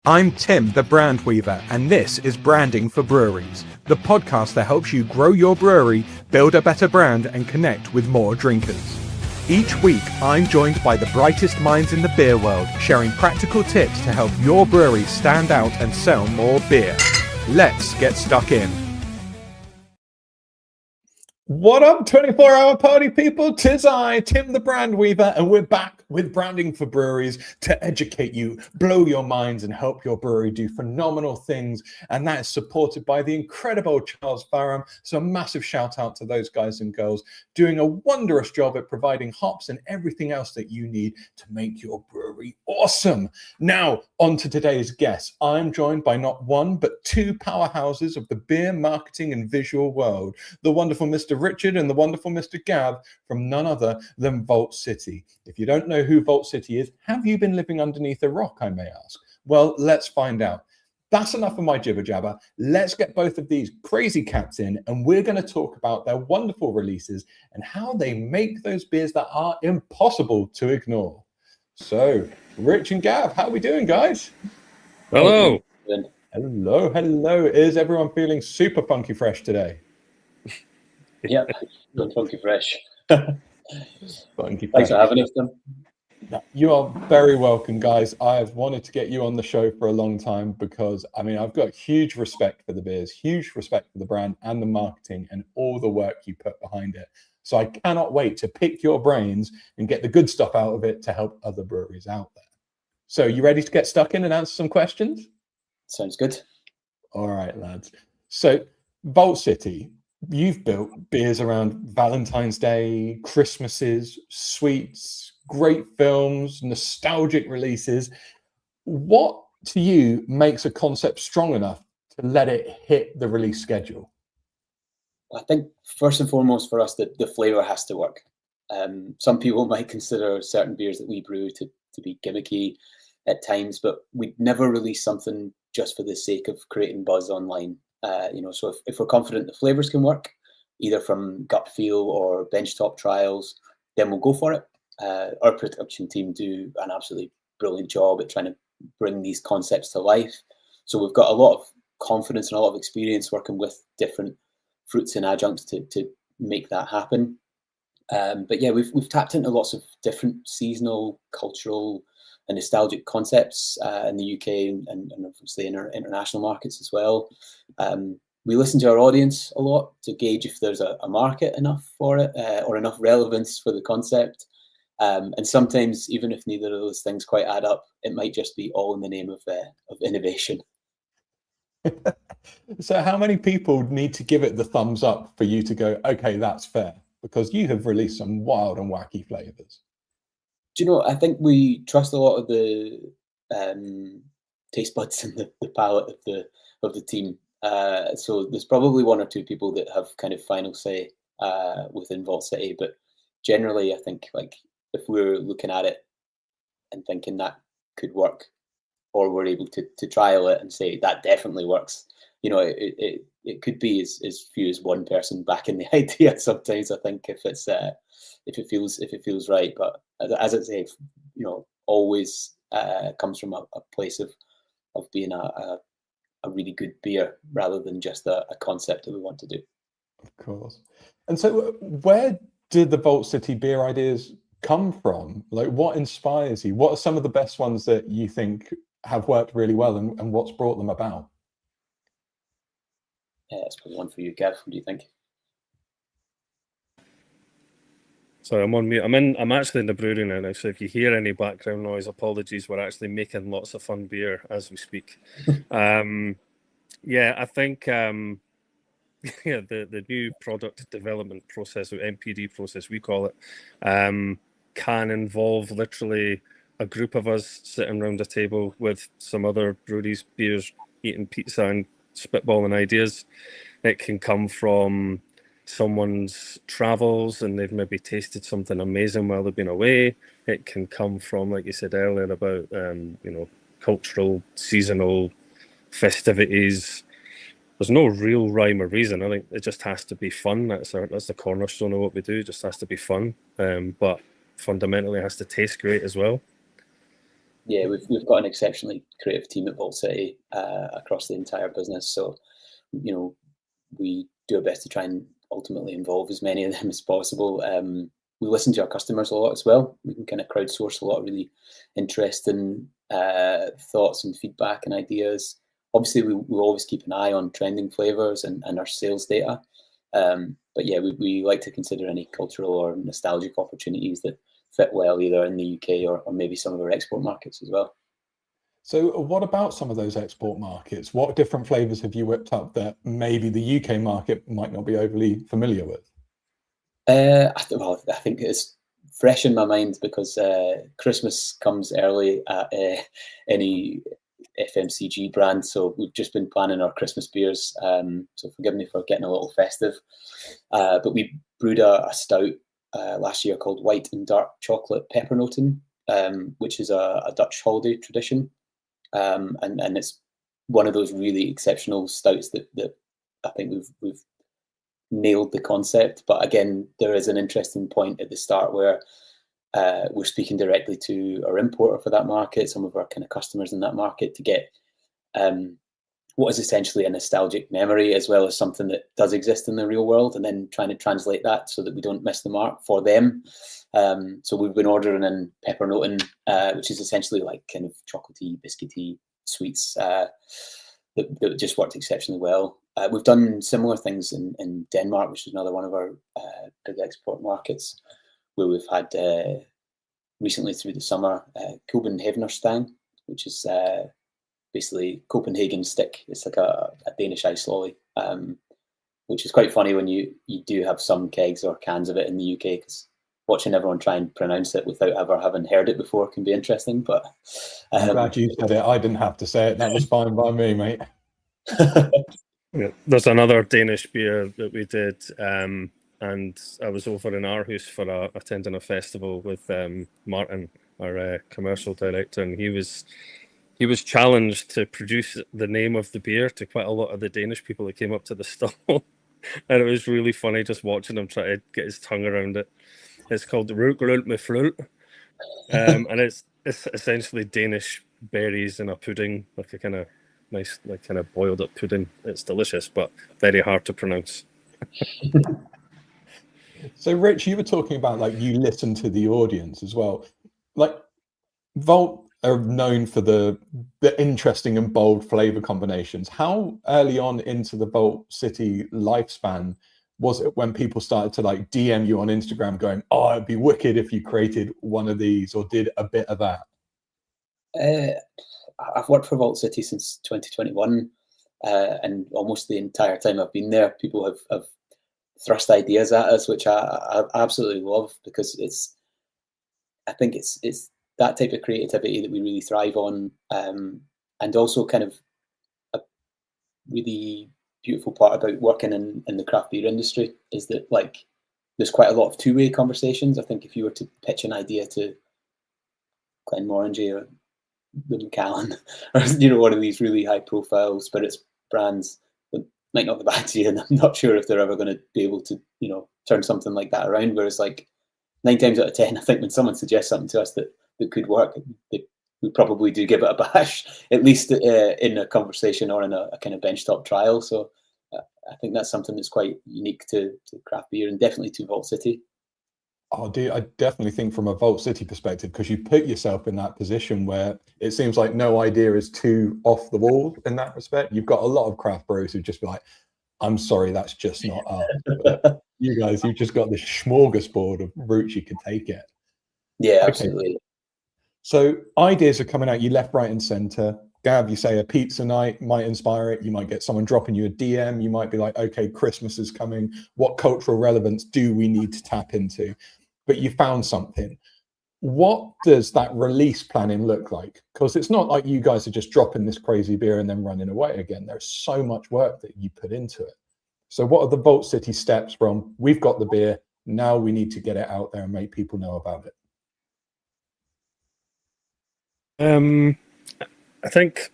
I'm Tim, the Brand Weaver, and this is Branding for Breweries, the podcast that helps you grow your brewery, build a better brand, and connect with more drinkers. Each week, I'm joined by the brightest minds in the beer world, sharing practical tips to help your brewery stand out and sell more beer. Let's get stuck in. What up, 24-hour party people? 'Tis I, Tim the Brand Weaver, and we're back with Branding for Breweries to educate you, blow your minds, and help your brewery do phenomenal things. And that is supported by the incredible Charles Fareham. So a massive shout out to those guys and girls doing a wondrous job at providing hops and everything else that you need to make your brewery awesome. Now, on to today's guest. I'm joined by not one, but two powerhouses of the beer marketing and visual world, the wonderful Mr. Richard and the wonderful Mr. Gav from none other than Vault City. If you don't know who Vault City is, have you been living underneath a rock, I may ask? Well, let's find out. That's enough of my jibber jabber. Let's get both of these crazy cats in, and we're going to talk about their wonderful releases and how they make those beers that are impossible to ignore. So, Rich and Gav, how are we doing, guys? Hello. Hello. Is everyone feeling super funky fresh today? Yeah, funky fresh. Funky fresh. Thanks for having us, Tim. You are very welcome, guys. I've wanted to get you on the show for a long time because, I mean, I've got huge respect for the beers, huge respect for the brand and the marketing and all the work you put behind it. So I cannot wait to pick your brains and get the good stuff out of it to help other breweries out there. So you ready to get stuck in and answer some questions? Sounds good. All right, lads. So Vault City, you've built beers around Valentine's Day, Christmases, sweets, great films, nostalgic releases. What to you makes a concept strong enough to let it hit the release schedule? I think first and foremost for us, the flavour has to work. Some people might consider certain beers that we brew to be gimmicky at times, but we'd never release something just for the sake of creating buzz online. So if we're confident the flavours can work, either from gut feel or benchtop trials, then we'll go for it. Our production team do an absolutely brilliant job at trying to bring these concepts to life. So we've got a lot of confidence and a lot of experience working with different fruits and adjuncts to make that happen. But yeah, we've tapped into lots of different seasonal, cultural, and nostalgic concepts in the UK and obviously in our international markets as well. We listen to our audience a lot to gauge if there's a market enough for it or enough relevance for the concept. And sometimes, even if neither of those things quite add up, it might just be all in the name of innovation. So how many people need to give it the thumbs up for you to go, okay, that's fair? Because you have released some wild and wacky flavors. Do you know, I think we trust a lot of the taste buds and the palate of the team. So there's probably one or two people that have kind of final say within Vault City, but generally I think like if we're looking at it and thinking that could work, or we're able to trial it and say that definitely works, it could be as few as one person backing the idea sometimes, I think, if it feels right. But as I say, always comes from a place of being a really good beer rather than just a concept that we want to do. Of course. And so where did the Vault City beer ideas come from? Like, what inspires you? What are some of the best ones that you think have worked really well, and what's brought them about? Yeah, that's probably one for you, Gav. What do you think? Sorry, I'm on mute. I'm actually in the brewery now, so if you hear any background noise, apologies. We're actually making lots of fun beer as we speak. Yeah, I think the new product development process, or MPD process we call it, can involve literally a group of us sitting around a table with some other breweries, beers, eating pizza and spitballing ideas. It can come from someone's travels and they've maybe tasted something amazing while they've been away. It can come from, like you said earlier, about cultural, seasonal festivities. There's no real rhyme or reason. I think it just has to be fun. That's the cornerstone of what we do. It just has to be fun, but fundamentally it has to taste great as well. yeah, we've got an exceptionally creative team at Vault City across the entire business. So, you know, we do our best to try and ultimately involve as many of them as possible. We listen to our customers a lot as well. We can kind of crowdsource a lot of really interesting thoughts and feedback and ideas. Obviously, we always keep an eye on trending flavors and our sales data. But yeah, we like to consider any cultural or nostalgic opportunities that fit well either in the UK or maybe some of our export markets as well. So what about some of those export markets? What different flavors have you whipped up that maybe the UK market might not be overly familiar with? Well, I think it's fresh in my mind because Christmas comes early at any FMCG brand. So we've just been planning our Christmas beers. So forgive me for getting a little festive. But we brewed a stout last year called White and Dark Chocolate Peppernoten, which is a Dutch holiday tradition. And it's one of those really exceptional stouts that I think we've nailed the concept. But again, there is an interesting point at the start where we're speaking directly to our importer for that market, some of our kind of customers in that market, to get what is essentially a nostalgic memory as well as something that does exist in the real world, and then trying to translate that so that we don't miss the mark for them. So we've been ordering in Peppernoten, which is essentially like kind of chocolatey, biscuity sweets that just worked exceptionally well. We've done similar things in Denmark, which is another one of our big export markets, where we've had recently through the summer Copenhagenerstang, which is basically Copenhagen stick. It's like a Danish ice lolly, which is quite funny when you do have some kegs or cans of it in the UK, because watching everyone try and pronounce it without ever having heard it before can be interesting. But I'm glad you said it. I didn't have to say it. That was fine by me, mate. Yeah, there's another Danish beer that we did, and I was over in Aarhus for attending a festival with Martin, our commercial director, and he was challenged to produce the name of the beer to quite a lot of the Danish people that came up to the stall, and it was really funny just watching him try to get his tongue around it. It's called Rødgrød med Flød, and it's essentially Danish berries in a pudding, like a kind of nice, like kind of boiled up pudding. It's delicious, but very hard to pronounce. So Rich, you were talking about like you listen to the audience as well. Like Vault are known for the interesting and bold flavor combinations. How early on into the Vault City lifespan was it when people started to like DM you on Instagram going, oh, it'd be wicked if you created one of these or did a bit of that? I've worked for Vault City since 2021, and almost the entire time I've been there, people have thrust ideas at us, which I absolutely love, because I think it's that type of creativity that we really thrive on, and also kind of a really beautiful part about working in the craft beer industry is that like there's quite a lot of two-way conversations. I think if you were to pitch an idea to Glenmorangie or the Macallan, or one of these really high-profile spirits brands that might not be back to you, and I'm not sure if they're ever going to be able to turn something like that around. Whereas like 9 times out of 10, I think when someone suggests something to us that could work, we probably do give it a bash, at least in a conversation or in a kind of benchtop trial. So I think that's something that's quite unique to craft beer, and definitely to Vault City. Oh, dude, I definitely think from a Vault City perspective, because you put yourself in that position where it seems like no idea is too off the wall in that respect. You've got a lot of craft brewers who just be like, I'm sorry, that's just not us. But you guys, you've just got this smorgasbord of routes you could take it. Yeah, absolutely. Okay. So ideas are coming out you left, right, and center. Gav, you say a pizza night might inspire it. You might get someone dropping you a DM. You might be like, okay, Christmas is coming. What cultural relevance do we need to tap into? But you found something. What does that release planning look like? Because it's not like you guys are just dropping this crazy beer and then running away again. There's so much work that you put into it. So what are the Vault City steps from we've got the beer, now we need to get it out there and make people know about it? I think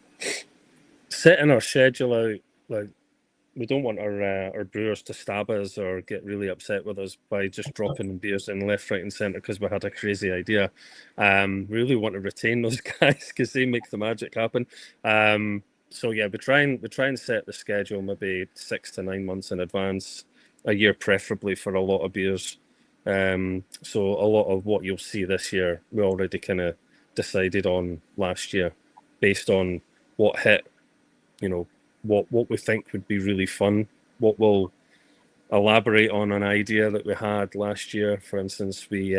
setting our schedule out, like want our brewers to stab us or get really upset with us by just dropping beers in left, right, and centre because we had a crazy idea. We really want to retain those guys because they make the magic happen. So yeah, we try and set the schedule maybe 6 to 9 months in advance, a year preferably for a lot of beers. So a lot of what you'll see this year, we already kind of decided on last year, based on what hit, what we think would be really fun, what we'll elaborate on an idea that we had last year. For instance, we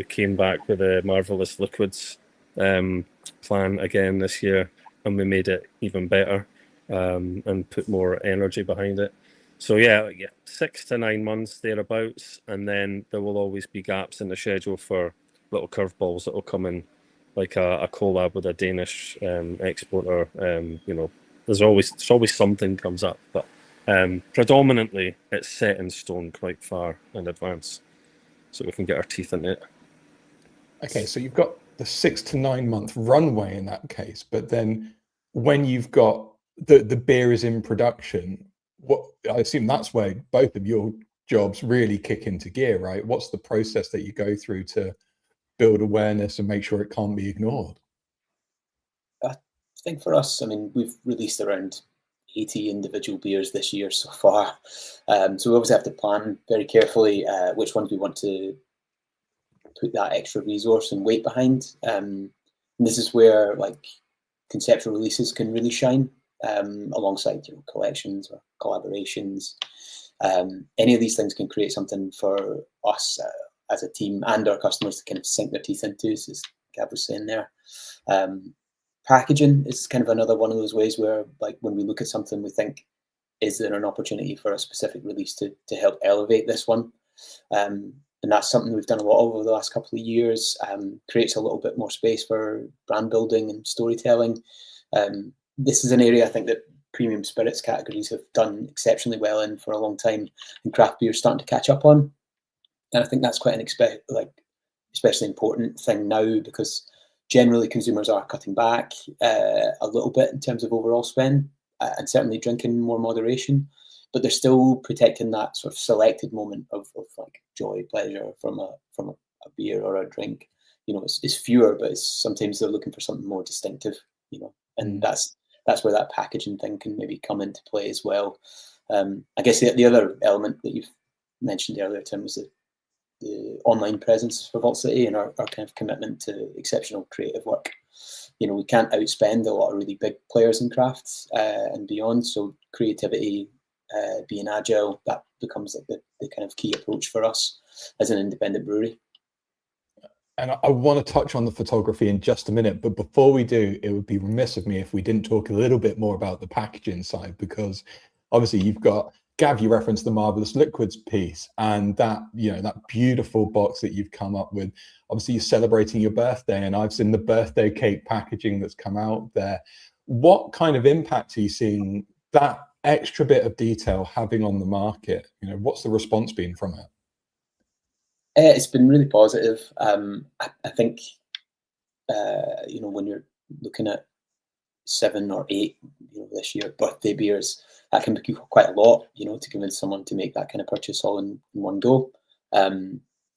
came back with a Marvelous Liquids plan again this year, and we made it even better and put more energy behind it. So yeah, 6 to 9 months thereabouts, and then there will always be gaps in the schedule for little curveballs that will come in, like a collab with a Danish exporter. There's always something comes up, but predominantly it's set in stone quite far in advance, so we can get our teeth into it. Okay, so you've got the 6 to 9 month runway in that case, but then when you've got the beer is in production, what I assume that's where both of your jobs really kick into gear, right? What's the process that you go through to build awareness and make sure it can't be ignored? I think for us, I mean, we've released around 80 individual beers this year so far. So we obviously have to plan very carefully which ones we want to put that extra resource and weight behind. And this is where like conceptual releases can really shine alongside collections or collaborations. Any of these things can create something for us as a team and our customers to kind of sink their teeth into, as Gav was saying there. Packaging is kind of another one of those ways where, like, when we look at something, we think, is there an opportunity for a specific release to help elevate this one? And that's something we've done a lot over the last couple of years. Creates a little bit more space for brand building and storytelling. This is an area I think that premium spirits categories have done exceptionally well in for a long time, and craft beer is starting to catch up on. And I think that's quite an especially important thing now, because generally consumers are cutting back a little bit in terms of overall spend, and certainly drinking more moderation, but they're still protecting that sort of selected moment of like joy, pleasure from a beer or a drink. It's fewer, but sometimes they're looking for something more distinctive. And that's where that packaging thing can maybe come into play as well. I guess the other element that you've mentioned earlier, Tim, was the online presence for Vault City and our kind of commitment to exceptional creative work. We can't outspend a lot of really big players in crafts and beyond. So creativity, being agile, that becomes like the kind of key approach for us as an independent brewery. And I want to touch on the photography in just a minute, but before we do, it would be remiss of me if we didn't talk a little bit more about the packaging side, because obviously you've got, Gav, you referenced the Marvelous Liquids piece, and that beautiful box that you've come up with. Obviously you're celebrating your birthday, and I've seen the birthday cake packaging that's come out there. What kind of impact are you seeing that extra bit of detail having on the market? What's the response been from it? It's been really positive. I think, when you're looking at 7 or 8, this year birthday beers, that can be quite a lot, to convince someone to make that kind of purchase all in one go.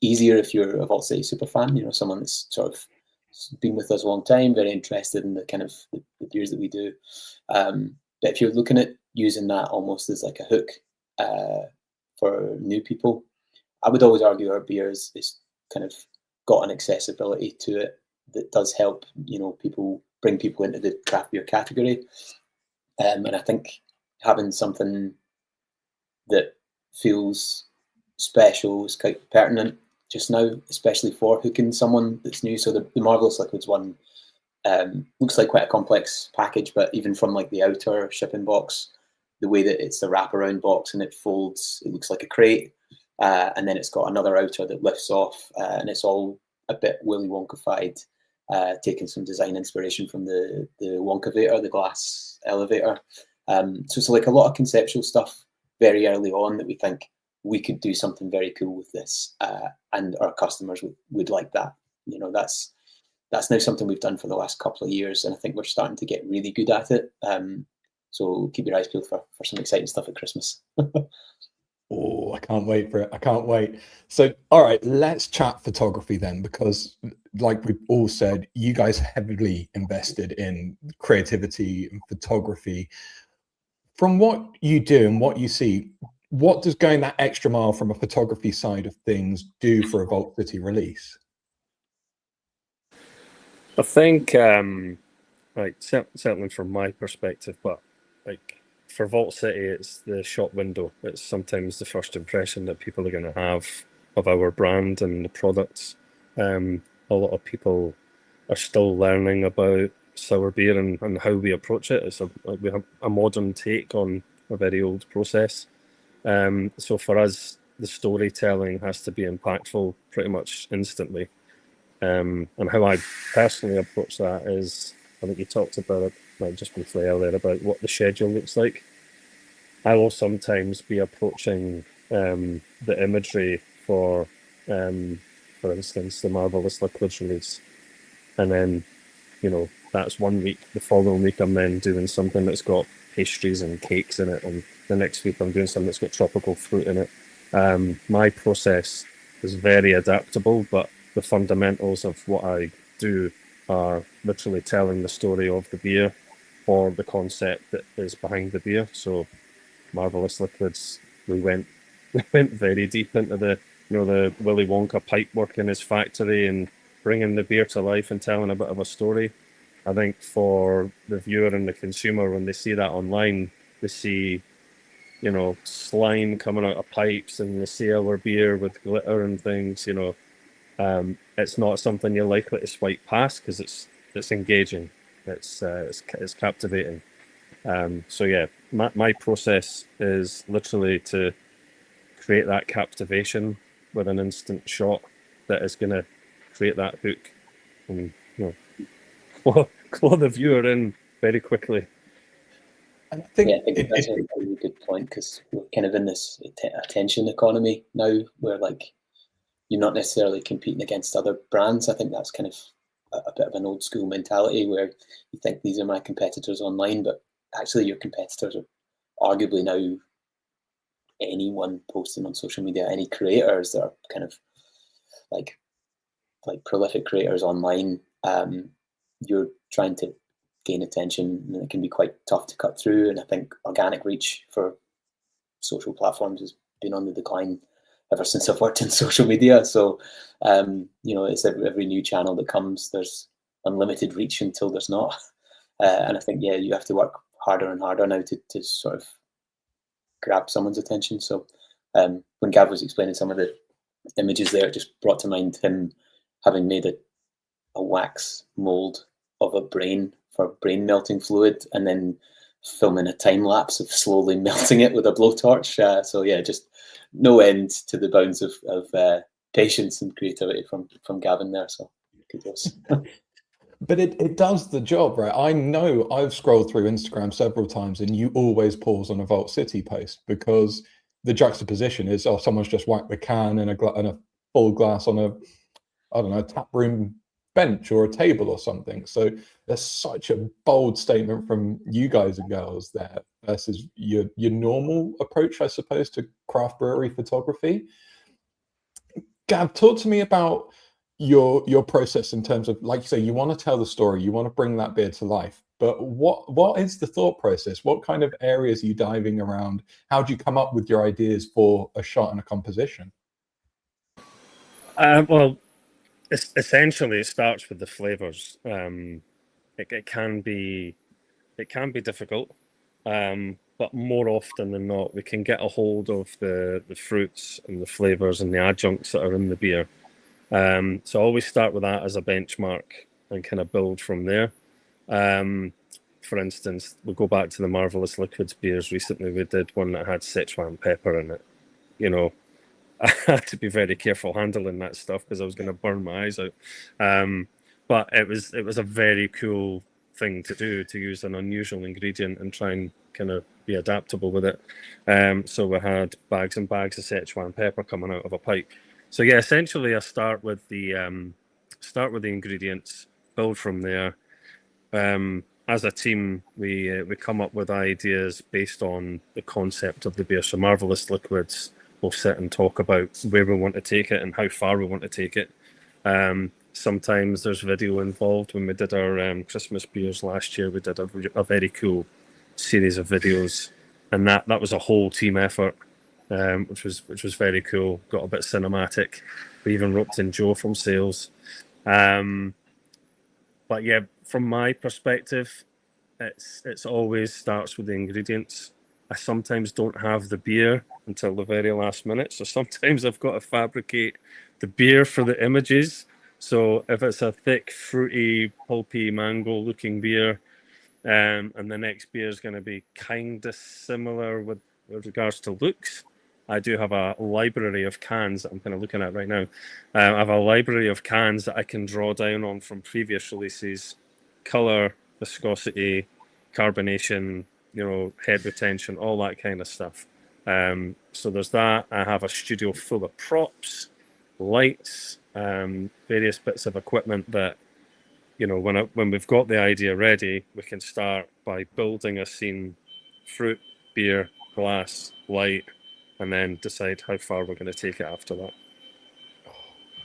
Easier if you're a Vault City super fan, someone that's sort of been with us a long time, very interested in the kind of the beers that we do. But if you're looking at using that almost as like a hook for new people, I would always argue our beer is kind of got an accessibility to it that does help, people bring people into the craft beer category. And I think having something that feels special is quite pertinent just now, especially for hooking someone that's new. So the Marvelous Liquids one looks like quite a complex package, but even from like the outer shipping box, the way that it's the wraparound box and it folds, it looks like a crate. And then it's got another outer that lifts off, and it's all a bit Willy Wonka-fied, taking some design inspiration from the Wonkavator, the glass elevator. So it's like a lot of conceptual stuff very early on that we think we could do something very cool with this, and our customers would like that. That's now something we've done for the last couple of years, and I think we're starting to get really good at it. So keep your eyes peeled for some exciting stuff at Christmas. Oh, I can't wait for it. I can't wait. So, all right, let's chat photography then, because like we've all said, you guys heavily invested in creativity and photography. From what you do and what you see, what does going that extra mile from a photography side of things do for a Vault City release? I think, like certainly from my perspective, but like for Vault City, it's the shop window. It's sometimes the first impression that people are going to have of our brand and the products. A lot of people are still learning about sour beer and how we approach it. We have a modern take on a very old process. So for us, the storytelling has to be impactful pretty much instantly. And how I personally approach that is, I think you talked about it like just briefly earlier about what the schedule looks like. I will sometimes be approaching the imagery for instance, the Marvelous Liquids release, and then that's 1 week. The following week, I'm then doing something that's got pastries and cakes in it, and the next week I'm doing something that's got tropical fruit in it. My process is very adaptable, but the fundamentals of what I do are literally telling the story of the beer or the concept that is behind the beer. So Marvelous Liquids, we went very deep into the the Willy Wonka pipe work in his factory and bringing the beer to life and telling a bit of a story. I think for the viewer and the consumer, when they see that online, they see slime coming out of pipes and they see our beer with glitter and things. It's not something you're likely to swipe past because it's engaging, it's captivating. So yeah, my process is literally to create that captivation with an instant shot that is going to create that hook and claw the viewer in very quickly. And I think, yeah, I think that's a really good point, because we're kind of in this attention economy now where like you're not necessarily competing against other brands. I think that's kind of a bit of an old school mentality where you think these are my competitors online, but actually your competitors are arguably now anyone posting on social media, any creators that are kind of like prolific creators online. You're trying to gain attention, and it can be quite tough to cut through. And I think organic reach for social platforms has been on the decline ever since I've worked in social media. So, it's every new channel that comes, there's unlimited reach until there's not. And I think, you have to work harder and harder now to sort of grab someone's attention. So when Gav was explaining some of the images there, it just brought to mind him having made a wax mold of a brain for brain melting fluid, and then filming a time lapse of slowly melting it with a blowtorch. So yeah, just no end to the bounds of patience and creativity from Gavin there. So kudos. But it does the job, right? I know I've scrolled through Instagram several times and you always pause on a Vault City post because the juxtaposition is, someone's just whacked the can and a full glass on a tap room bench or a table or something. So there's such a bold statement from you guys and girls there versus your normal approach, I suppose, to craft brewery photography. Gav, talk to me about your process in terms of, like you say, you want to tell the story, you want to bring that beer to life, but what is the thought process? What kind of areas are you diving around? How do you come up with your ideas for a shot and a composition? Well, essentially, it starts with the flavors. It can be difficult, but more often than not, we can get a hold of the fruits and the flavors and the adjuncts that are in the beer. So I always start with that as a benchmark and kind of build from there. For instance, we'll go back to the Marvelous Liquids beers. Recently, we did one that had Sichuan pepper in it. I had to be very careful handling that stuff because I was going to burn my eyes out. But it was a very cool thing to do, to use an unusual ingredient and try and kind of be adaptable with it. So we had bags and bags of Sichuan pepper coming out of a pipe. So yeah, essentially I start with the ingredients, build from there. as a team, we come up with ideas based on the concept of the beer. So Marvelous Liquids will sit and talk about where we want to take it and how far we want to take it. Sometimes there's video involved. When we did our Christmas beers last year, we did a very cool series of videos, and that was a whole team effort, which was very cool. Got a bit cinematic. We even roped in Joe from sales. But yeah, from my perspective, it's always starts with the ingredients. I sometimes don't have the beer until the very last minute, so sometimes I've got to fabricate the beer for the images. So if it's a thick, fruity, pulpy, mango-looking beer, and the next beer is going to be kind of similar with regards to looks, I do have a library of cans that I'm kind of looking at right now. I have a library of cans that I can draw down on from previous releases, color, viscosity, carbonation, head retention, all that kind of stuff. So there's that. I have a studio full of props, lights, various bits of equipment that, when we've got the idea ready, we can start by building a scene, fruit, beer, glass, light, and then decide how far we're going to take it after that.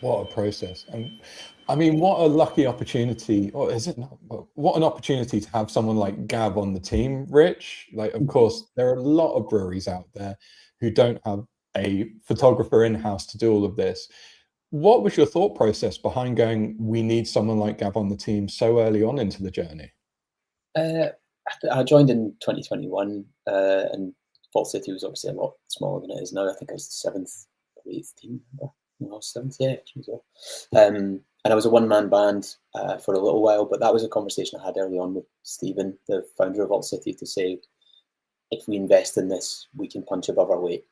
What a process. And I mean, what a lucky opportunity, or is it not? What an opportunity to have someone like Gav on the team, Rich. Like, of course, there are a lot of breweries out there who don't have a photographer in-house to do all of this. What was your thought process behind going, we need someone like Gav on the team so early on into the journey? I joined in 2021, and Vault City was obviously a lot smaller than it is now. I think I was the 7th or 8th team member. No, 7th, yeah, actually. And I was a one-man band for a little while, but that was a conversation I had early on with Stephen, the founder of Vault City, to say, if we invest in this, we can punch above our weight.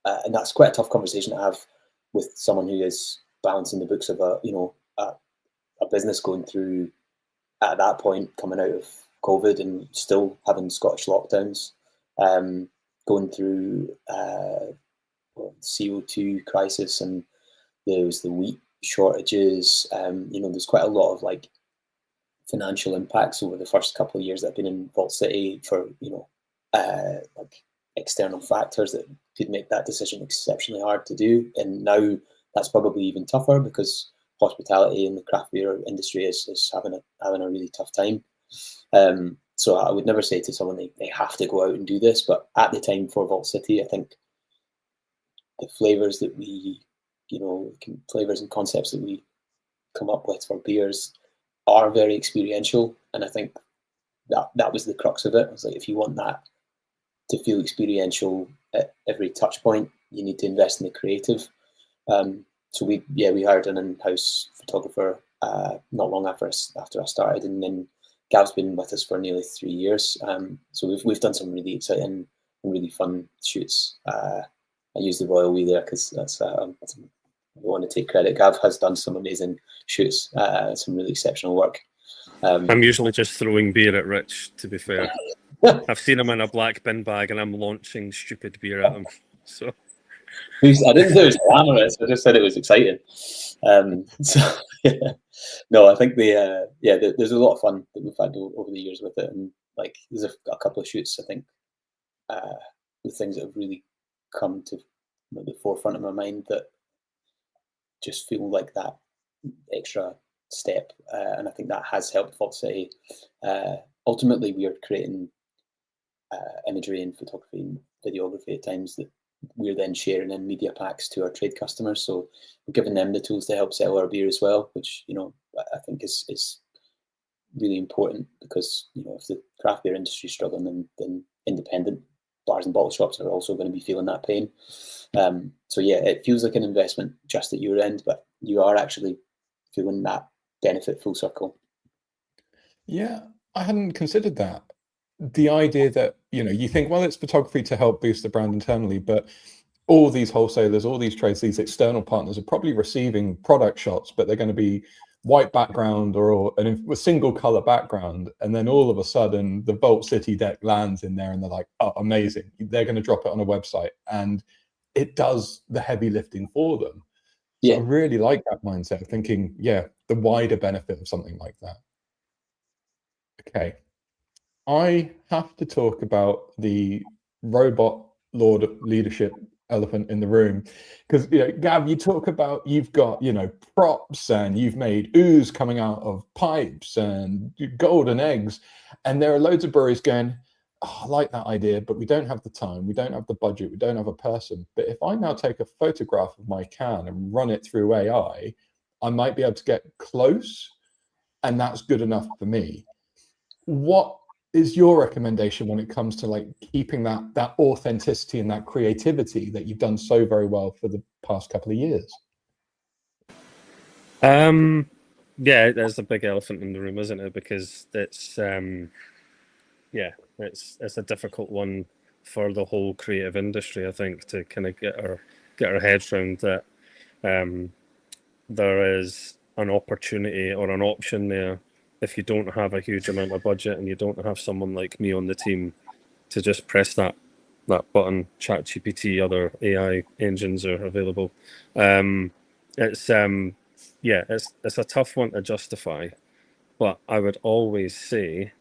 And that's quite a tough conversation to have with someone who is balancing the books of a business going through, at that point, coming out of COVID and still having Scottish lockdowns, going through CO2 crisis, and there's the wheat shortages. There's quite a lot of like financial impacts over the first couple of years that I've been in Vault City for like external factors that could make that decision exceptionally hard to do. And now that's probably even tougher because hospitality and the craft beer industry is having a really tough time. So I would never say to someone they have to go out and do this, but at the time for Vault City, I think the flavors that flavors and concepts that we come up with for beers are very experiential, and I think that was the crux of it. I was like, if you want that to feel experiential at every touch point, you need to invest in the creative. So we hired an in-house photographer not long after I started, and then Gav's been with us for nearly 3 years. So we've done some really exciting and really fun shoots. I use the royal we there because that's I want to take credit. Gav has done some amazing shoots, some really exceptional work. I'm usually just throwing beer at Rich, to be fair. I've seen him in a black bin bag and I'm launching stupid beer at him. So I didn't say it was glamorous, I just said it was exciting. No, I think there's a lot of fun that we've had over the years with it, and like there's a couple of shoots I think the things that have really come to the forefront of my mind that just feel like that extra step, and I think that has helped Vault City. Ultimately, we are creating imagery and photography and videography at times that we're then sharing in media packs to our trade customers. So we're giving them the tools to help sell our beer as well, which I think is really important, because if the craft beer industry is struggling, then independent bars and bottle shops are also going to be feeling that pain. So yeah, it feels like an investment just at your end, but you are actually feeling that benefit full circle. Yeah, I hadn't considered that. The idea that, you think, well, it's photography to help boost the brand internally, but all these wholesalers, all these trades, these external partners are probably receiving product shots, but they're going to be white background or a single color background. And then all of a sudden the Vault City deck lands in there and they're like, oh, amazing. They're going to drop it on a website and it does the heavy lifting for them. So I really like that mindset of thinking, the wider benefit of something like that. Okay. I have to talk about the robot lord leadership elephant in the room, because Gav, you talk about you've got props and you've made ooze coming out of pipes and golden eggs, and there are loads of breweries going, oh, I like that idea, but we don't have the time, we don't have the budget, we don't have a person. But if I now take a photograph of my can and run it through AI, I might be able to get close, and that's good enough for me. What is your recommendation when it comes to like keeping that authenticity and that creativity that you've done so very well for the past couple of years? Yeah, there's a big elephant in the room, isn't it? Because it's it's a difficult one for the whole creative industry, I think, to kind of get our heads around that. There is an opportunity or an option there if you don't have a huge amount of budget and you don't have someone like me on the team to just press that button. ChatGPT, other AI engines are available. It's a tough one to justify, but I would always say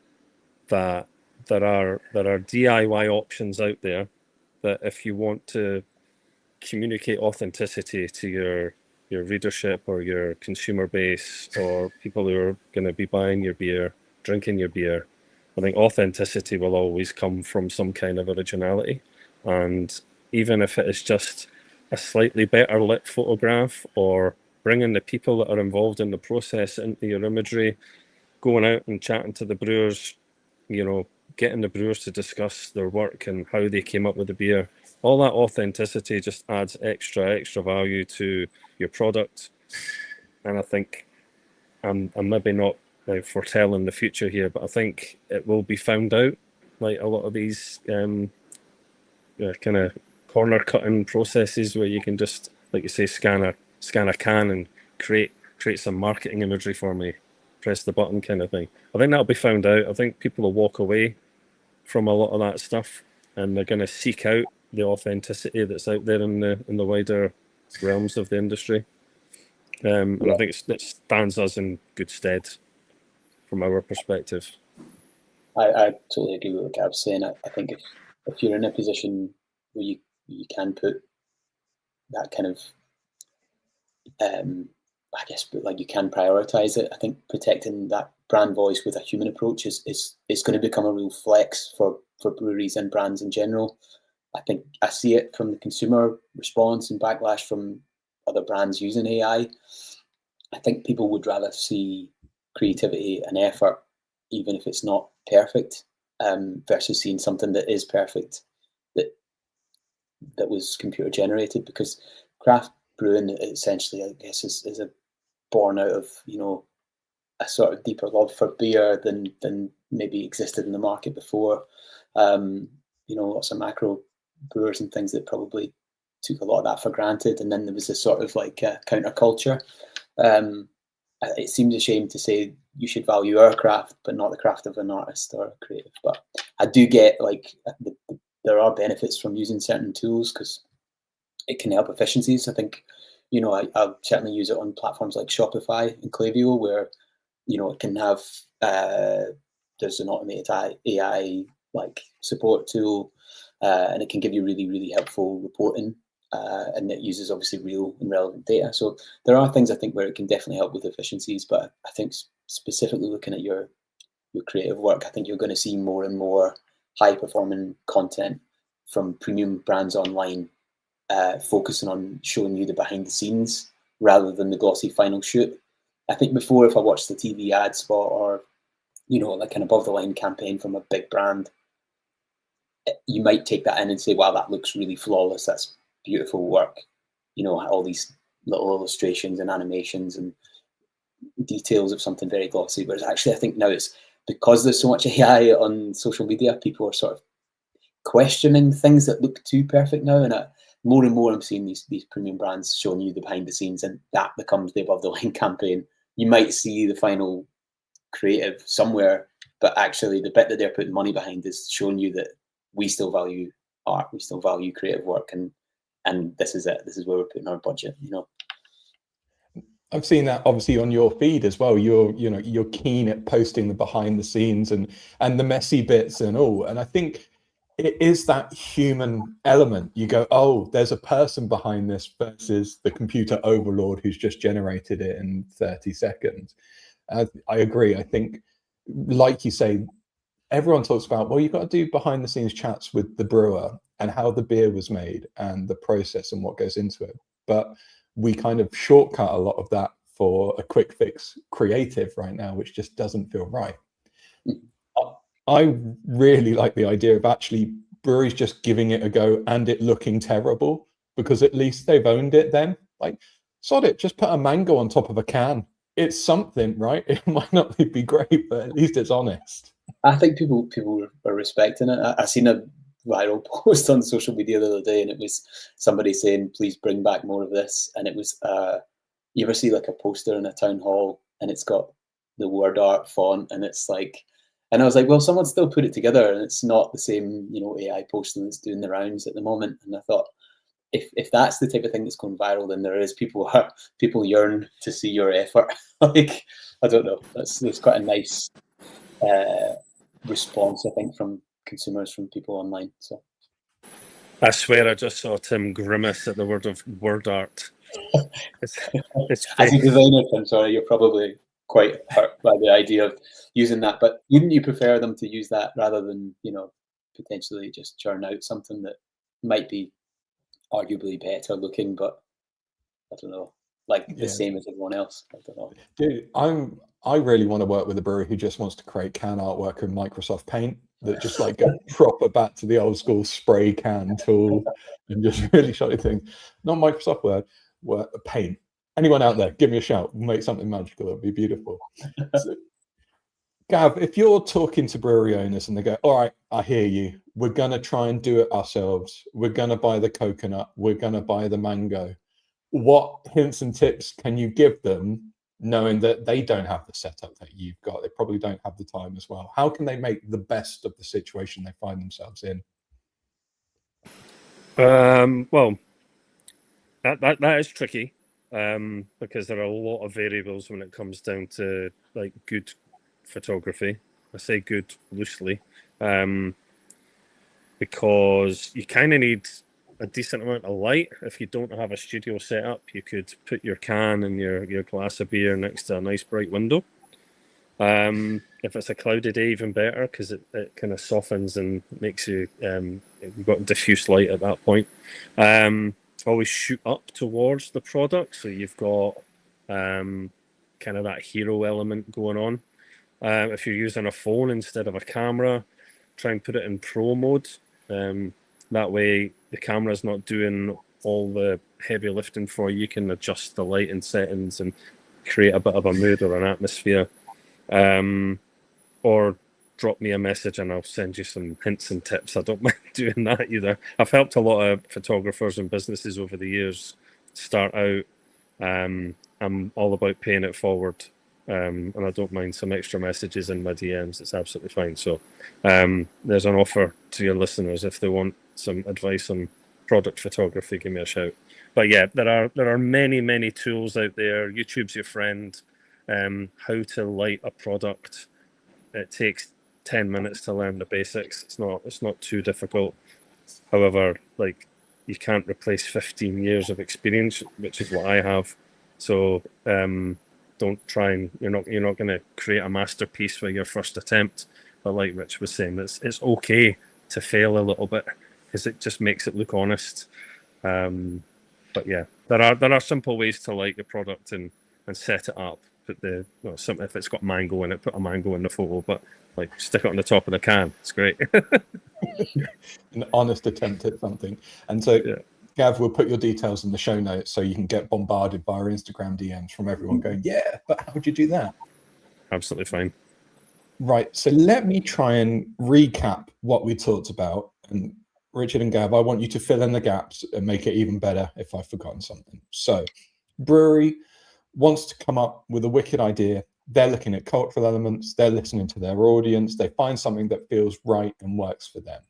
that there are DIY options out there that if you want to communicate authenticity to your readership or your consumer base or people who are going to be buying your beer, drinking your beer, I think authenticity will always come from some kind of originality. And even if it is just a slightly better lit photograph or bringing the people that are involved in the process into your imagery, going out and chatting to the brewers, getting the brewers to discuss their work and how they came up with the beer, all that authenticity just adds extra value to your product. And I think I'm maybe not foretelling the future here, but I think it will be found out, like a lot of these kind of corner cutting processes where you can just, like you say, scan a can and create some marketing imagery for me, press the button kind of thing. I think that'll be found out. I think people will walk away from a lot of that stuff and they're going to seek out the authenticity that's out there in the wider realms of the industry. And I think it stands us in good stead from our perspective. I totally agree with what Gab's saying. I think if you're in a position where you can put that kind of I guess, but like you can prioritize it. I think protecting that brand voice with a human approach is going to become a real flex for breweries and brands in general. I think I see it from the consumer response and backlash from other brands using AI. I think people would rather see creativity and effort, even if it's not perfect, versus seeing something that is perfect that was computer generated. Because craft brewing essentially, I guess, is a born out of a sort of deeper love for beer than maybe existed in the market before. Lots of macro brewers and things that probably took a lot of that for granted, and then there was this sort of like counterculture. It seems a shame to say you should value our craft, but not the craft of an artist or a creative. But I do get there are benefits from using certain tools because it can help efficiencies. I think, I'll certainly use it on platforms like Shopify and Klaviyo, where, it can have, there's an automated AI like support tool, and it can give you really, really helpful reporting, and it uses obviously real and relevant data. So there are things I think where it can definitely help with efficiencies, but I think specifically looking at your creative work, I think you're going to see more and more high performing content from premium brands online, focusing on showing you the behind the scenes rather than the glossy final shoot. I think before, if I watched the TV ad spot or, like an above the line campaign from a big brand, you might take that in and say, wow, that looks really flawless. That's beautiful work. All these little illustrations and animations and details of something very glossy. Whereas actually, I think now it's because there's so much AI on social media, people are sort of questioning things that look too perfect now. And more and more I'm seeing these premium brands showing you the behind the scenes, and that becomes the above the line campaign. You might see the final creative somewhere, but actually the bit that they're putting money behind is showing you that we still value art, we still value creative work, and this is it. This is where we're putting our budget. I've seen that obviously on your feed as well. You're keen at posting the behind the scenes and the messy bits and all. And I think it is that human element. You go, oh, there's a person behind this versus the computer overlord who's just generated it in 30 seconds. I agree. I think, like you say, everyone talks about, well, you've got to do behind the scenes chats with the brewer and how the beer was made and the process and what goes into it. But we kind of shortcut a lot of that for a quick fix creative right now, which just doesn't feel right. I really like the idea of actually breweries just giving it a go and it looking terrible, because at least they've owned it then. Like, sod it, just put a mango on top of a can. It's something, right? It might not be great, but at least it's honest. I think people are respecting it. I seen a viral post on social media the other day, and it was somebody saying, "Please bring back more of this." And it was, you ever see like a poster in a town hall, and it's got the word art font, and it's like, and I was like, well, someone still put it together, and it's not the same, AI posting that's doing the rounds at the moment. And I thought, if that's the type of thing that's going viral, then there is people yearn to see your effort. Like, I don't know, that's quite a nice response, I think, from consumers, from people online. So I swear I just saw Tim grimace at the word of word art. It's as a designer, I'm sorry, you're probably quite hurt by the idea of using that, but wouldn't you prefer them to use that rather than, potentially just churn out something that might be arguably better looking, but I don't know, like the same as everyone else? I don't know. Dude, I really want to work with a brewery who just wants to create can artwork in Microsoft Paint that just like go proper back to the old school spray can tool and just really shoddy things. Not Microsoft Word, Paint. Anyone out there, give me a shout. We'll make something magical. It'll be beautiful. So, Gav, if you're talking to brewery owners and they go, all right, I hear you. We're going to try and do it ourselves. We're going to buy the coconut. We're going to buy the mango. What hints and tips can you give them, knowing that they don't have the setup that you've got? They probably don't have the time as well. How can they make the best of the situation they find themselves in? Well, that is tricky, because there are a lot of variables when it comes down to like good photography. I say good loosely, because you kind of need a decent amount of light. If you don't have a studio set up, you could put your can and your glass of beer next to a nice bright window. If it's a cloudy day, even better, because it kind of softens and makes you, you've got diffuse light at that point. Always shoot up towards the product, so you've got kind of that hero element going on. If you're using a phone instead of a camera, try and put it in pro mode. That way the camera's not doing all the heavy lifting for you. You can adjust the lighting settings and create a bit of a mood or an atmosphere. Or drop me a message and I'll send you some hints and tips. I don't mind doing that either. I've helped a lot of photographers and businesses over the years start out. I'm all about paying it forward. And I don't mind some extra messages in my DMs. It's absolutely fine. So there's an offer to your listeners. If they want some advice on product photography, give me a shout. But yeah, there are many tools out there. YouTube's your friend. How to light a product. It takes 10 minutes to learn the basics. It's not too difficult. However, like, you can't replace 15 years of experience, which is what I have. So don't try and you're not going to create a masterpiece for your first attempt. But like Rich was saying, it's okay to fail a little bit, because it just makes it look honest. But yeah, there are simple ways to light the product and set it up. Put if it's got mango in it, put a mango in the photo, but like stick it on the top of the can. It's great. An honest attempt at something. And so yeah. Gav, we'll put your details in the show notes so you can get bombarded by our Instagram DMs from everyone going, yeah, but how would you do that? Absolutely fine. Right. So let me try and recap what we talked about. And Richard and Gav, I want you to fill in the gaps and make it even better if I've forgotten something. So brewery wants to come up with a wicked idea. They're looking at cultural elements. They're listening to their audience. They find something that feels right and works for them.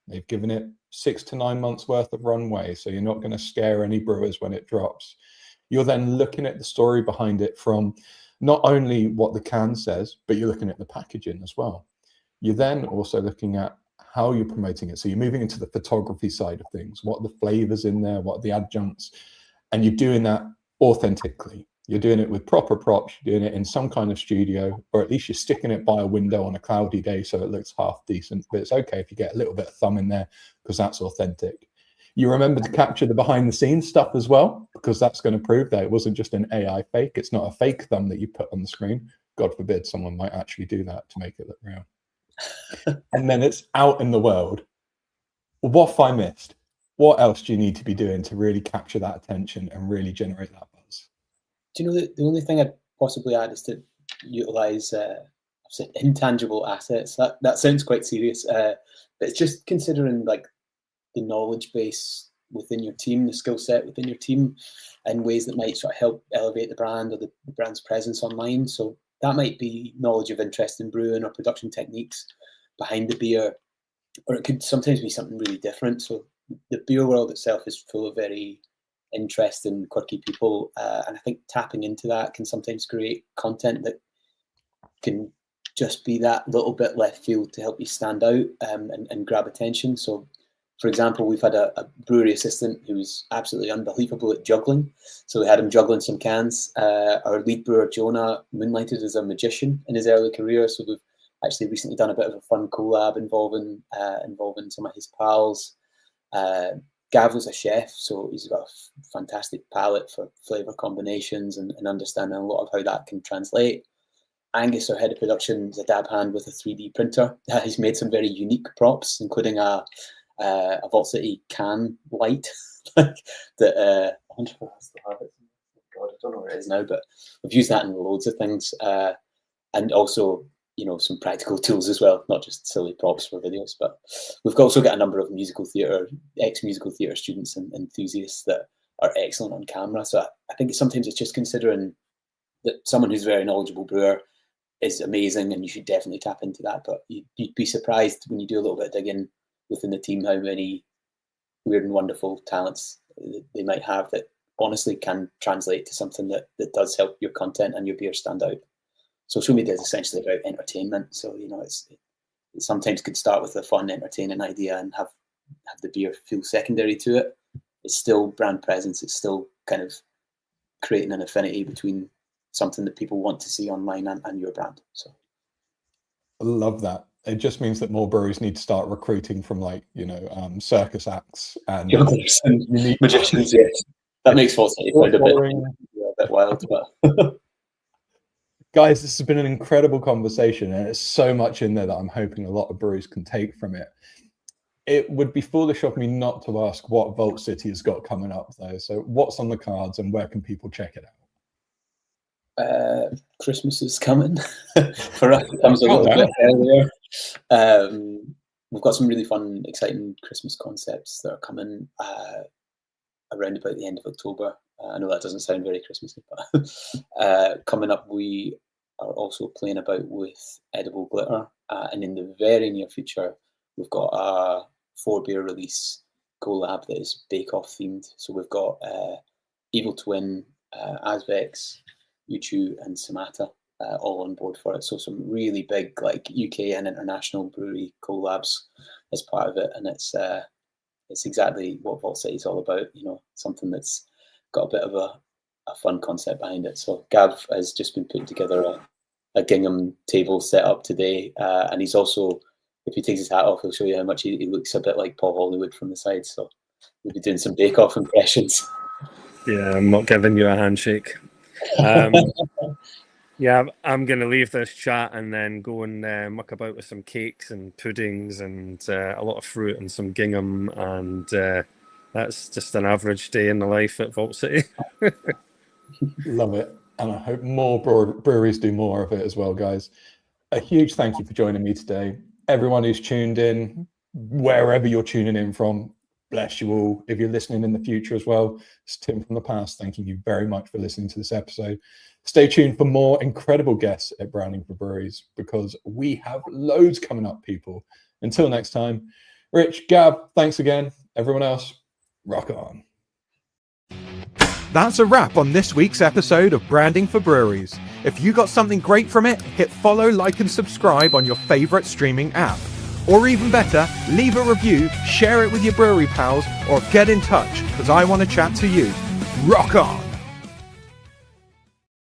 They've given it 6 to 9 months worth of runway, so you're not going to scare any brewers when it drops. You're then looking at the story behind it from not only what the can says, but you're looking at the packaging as well. You're then also looking at how you're promoting it. So you're moving into the photography side of things. What are the flavors in there? What are the adjuncts? And you're doing that authentically. You're doing it with proper props. You're doing it in some kind of studio, or at least you're sticking it by a window on a cloudy day so it looks half decent. But it's okay if you get a little bit of thumb in there, because that's authentic. You remember to capture the behind the scenes stuff as well, because that's going to prove that it wasn't just an AI fake. It's not a fake thumb that you put on the screen. God forbid someone might actually do that to make it look real. And then it's out in the world. What have I missed? What else do you need to be doing to really capture that attention and really generate that buzz? Do you know the only thing I'd possibly add is to utilize I've said intangible assets. That sounds quite serious, but it's just considering like the knowledge base within your team, the skill set within your team, in ways that might sort of help elevate the brand or the brand's presence online. So that might be knowledge of interest in brewing or production techniques behind the beer, or it could sometimes be something really different. So the beer world itself is full of very interesting, quirky people, and I think tapping into that can sometimes create content that can just be that little bit left field to help you stand out and grab attention. So, for example, we've had a brewery assistant who was absolutely unbelievable at juggling. So we had him juggling some cans. Our lead brewer, Jonah, moonlighted as a magician in his early career. So we've actually recently done a bit of a fun collab involving some of his pals. Gav was a chef, so he's got a fantastic palate for flavour combinations and understanding a lot of how that can translate. Angus, our head of production, is a dab hand with a 3D printer. He's made some very unique props, including a Vault City can light that I wonder if I still have it. God, I don't know where it is now, but we've used that in loads of things, and also some practical tools as well, not just silly props for videos. But we've also got a number of ex-musical theatre students and enthusiasts that are excellent on camera. So I think sometimes it's just considering that someone who's a very knowledgeable brewer is amazing, and you should definitely tap into that. But you'd be surprised when you do a little bit of digging within the team how many weird and wonderful talents they might have that honestly can translate to something that does help your content and your beer stand out. Social media is essentially about entertainment, so it sometimes could start with a fun, entertaining idea and have the beer feel secondary to it. It's still brand presence. It's still kind of creating an affinity between something that people want to see online and your brand. So I love that. It just means that more breweries need to start recruiting from circus acts and magicians. Yes, that makes Vault City a bit wild, but. Guys, this has been an incredible conversation, and there's so much in there that I'm hoping a lot of breweries can take from it. It would be foolish of me not to ask what Vault City has got coming up, though. So what's on the cards and where can people check it out? Christmas is coming. For us, it comes a little bit earlier. We've got some really fun, exciting Christmas concepts that are coming around about the end of October. I know that doesn't sound very Christmassy, but coming up, we are also playing about with edible glitter. And in the very near future, we've got a 4-beer release collab that is bake-off themed. So we've got Evil Twin, Asvex, Uchu, and Samata all on board for it. So some really big UK and international brewery collabs as part of it. And it's exactly what Vault City is all about, something that's got a bit of a fun concept behind it. So Gav has just been putting together a gingham table set up today, and he's also, if he takes his hat off, he'll show you how much he looks a bit like Paul Hollywood from the side. So we'll be doing some bake-off impressions. Yeah, I'm not giving you a handshake. Yeah, I'm going to leave this chat and then go and muck about with some cakes and puddings and a lot of fruit and some gingham, and that's just an average day in the life at Vault City. Love it. And I hope more breweries do more of it as well, guys. A huge thank you for joining me today. Everyone who's tuned in, wherever you're tuning in from, bless you all. If you're listening in the future as well, it's Tim from the past. Thanking you very much for listening to this episode. Stay tuned for more incredible guests at Branding for Breweries, because we have loads coming up, people. Until next time, Rich, Gab, thanks again. Everyone else, rock on. That's a wrap on this week's episode of Branding for Breweries. If you got something great from it, hit follow, like and subscribe on your favorite streaming app. Or even better, leave a review, share it with your brewery pals, or get in touch, because I want to chat to you. Rock on!